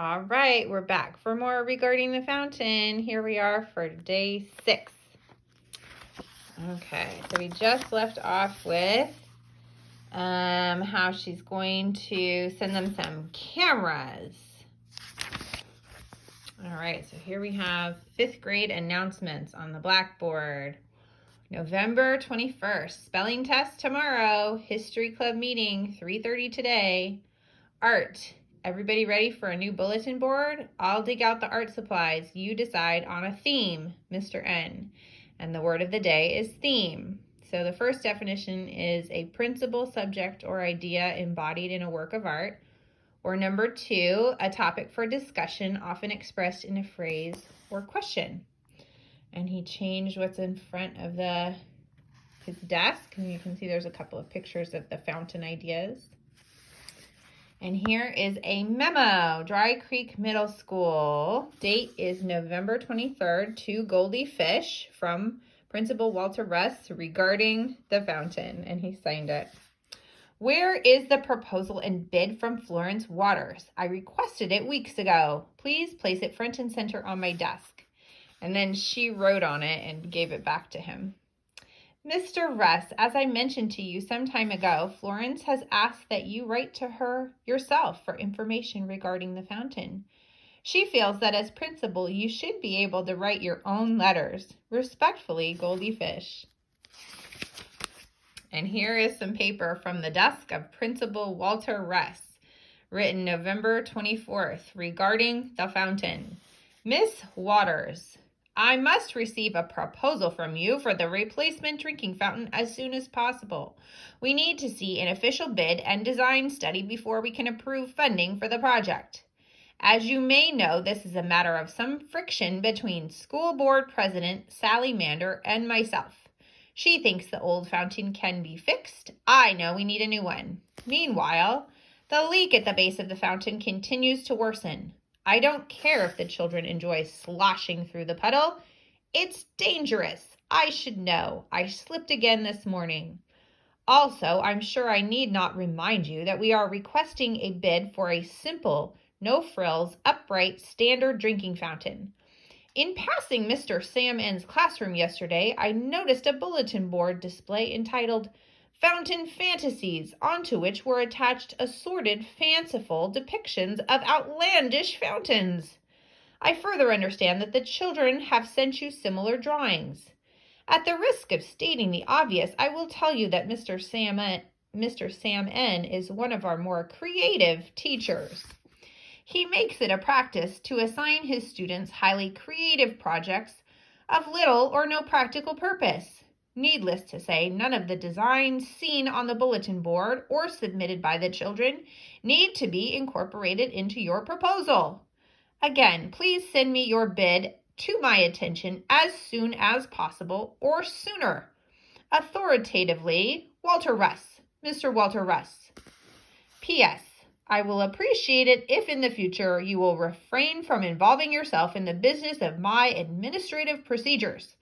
All right, we're back for more regarding the fountain. Here we are for day 6. Okay, so we just left off with how she's going to send them some cameras. All right, so here we have 5th grade announcements on the blackboard. November 21st, spelling test tomorrow, history club meeting, 3:30 today. Art. Everybody ready for a new bulletin board? I'll dig out the art supplies. You decide on a theme, Mr. N. And the word of the day is theme. So the first definition is a principal, subject, or idea embodied in a work of art. Or number 2, a topic for discussion, often expressed in a phrase or question. And he changed what's in front of his desk. And you can see there's a couple of pictures of the fountain ideas. And here is a memo, Dry Creek Middle School. Date is November 23rd to Goldie Fish from Principal Walter Russ regarding the fountain, and he signed it. Where is the proposal and bid from Florence Waters? I requested it weeks ago. Please place it front and center on my desk. And then she wrote on it and gave it back to him. Mr. Russ, as I mentioned to you some time ago, Florence has asked that you write to her yourself for information regarding the fountain. She feels that as principal, you should be able to write your own letters. Respectfully, Goldie Fish. And here is some paper from the desk of Principal Walter Russ, written November 24th, regarding the fountain. Miss Waters, I must receive a proposal from you for the replacement drinking fountain as soon as possible. We need to see an official bid and design study before we can approve funding for the project. As you may know, this is a matter of some friction between school board president Sally Mander and myself. She thinks the old fountain can be fixed. I know we need a new one. Meanwhile, the leak at the base of the fountain continues to worsen. I don't care if the children enjoy sloshing through the puddle. It's dangerous. I should know. I slipped again this morning. Also, I'm sure I need not remind you that we are requesting a bid for a simple, no-frills, upright, standard drinking fountain. In passing Mr. Sam N's classroom yesterday, I noticed a bulletin board display entitled Fountain Fantasies, onto which were attached assorted, fanciful depictions of outlandish fountains. I further understand that the children have sent you similar drawings. At the risk of stating the obvious, I will tell you that Mr. Sam N is one of our more creative teachers. He makes it a practice to assign his students highly creative projects of little or no practical purpose. Needless to say, none of the designs seen on the bulletin board or submitted by the children need to be incorporated into your proposal. Again, please send me your bid to my attention as soon as possible or sooner. Authoritatively, Walter Russ, Mr. Walter Russ. P.S. I will appreciate it if in the future you will refrain from involving yourself in the business of my administrative procedures.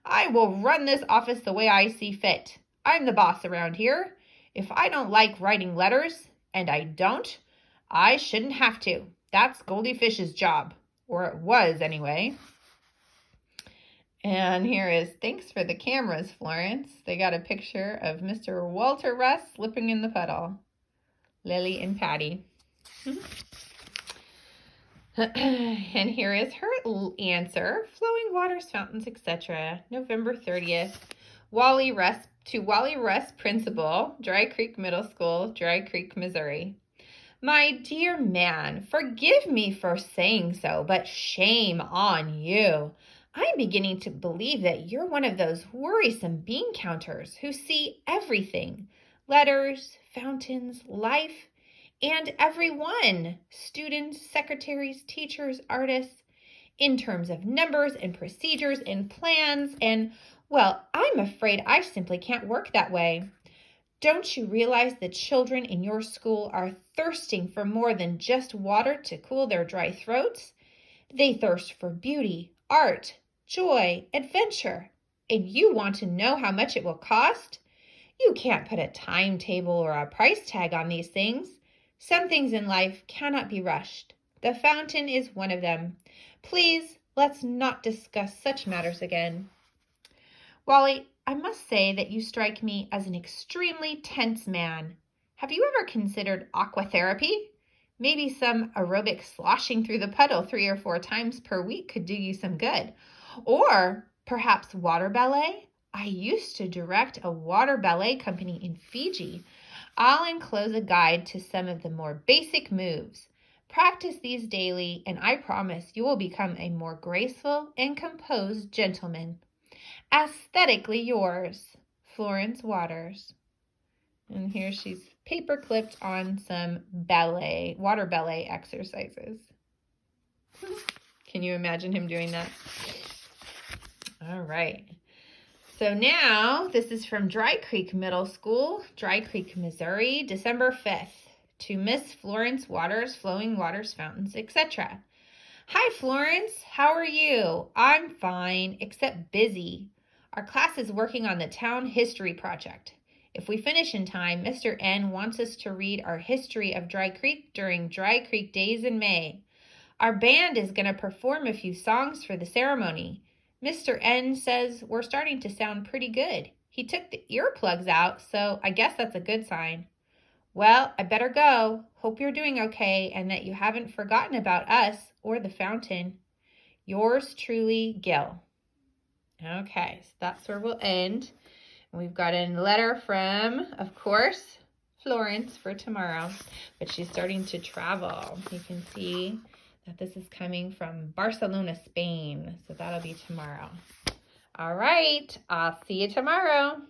I will run this office the way I see fit. I'm the boss around here. If I don't like writing letters, and I don't, I shouldn't have to. That's Goldie Fish's job. Or it was, anyway. And here is, thanks for the cameras, Florence. They got a picture of Mr. Walter Russ slipping in the puddle. Lily and Patty. And here is her answer. Flowing waters, fountains, etc. November 30th. Wally Russ, Principal, Dry Creek Middle School, Dry Creek, Missouri. My dear man, forgive me for saying so, but shame on you. I'm beginning to believe that you're one of those worrisome bean counters who see everything. Letters, fountains, life, and everyone, students, secretaries, teachers, artists, in terms of numbers and procedures and plans, and, well, I'm afraid I simply can't work that way. Don't you realize the children in your school are thirsting for more than just water to cool their dry throats? They thirst for beauty, art, joy, adventure, and you want to know how much it will cost? You can't put a timetable or a price tag on these things. Some things in life cannot be rushed. The fountain is one of them. Please, let's not discuss such matters again. Wally, I must say that you strike me as an extremely tense man. Have you ever considered aquatherapy? Maybe some aerobic sloshing through the puddle 3 or 4 times per week could do you some good. Or perhaps water ballet? I used to direct a water ballet company in Fiji. I'll enclose a guide to some of the more basic moves. Practice these daily, and I promise you will become a more graceful and composed gentleman. Aesthetically yours, Florence Waters. And here she's paper clipped on some water ballet exercises. Can you imagine him doing that? All right. So now this is from Dry Creek Middle School, Dry Creek, Missouri, December 5th. To Miss Florence Waters, Flowing Waters, Fountains, etc. Hi, Florence. How are you? I'm fine, except busy. Our class is working on the town history project. If we finish in time, Mr. N wants us to read our history of Dry Creek during Dry Creek Days in May. Our band is going to perform a few songs for the ceremony. Mr. N says we're starting to sound pretty good. He took the earplugs out, so I guess that's a good sign. Well, I better go. Hope you're doing okay and that you haven't forgotten about us or the fountain. Yours truly, Gil. Okay, so that's where we'll end. We've got a letter from, of course, Florence for tomorrow, but she's starting to travel. You can see that this is coming from Barcelona, Spain, so that'll be tomorrow. All right, I'll see you tomorrow.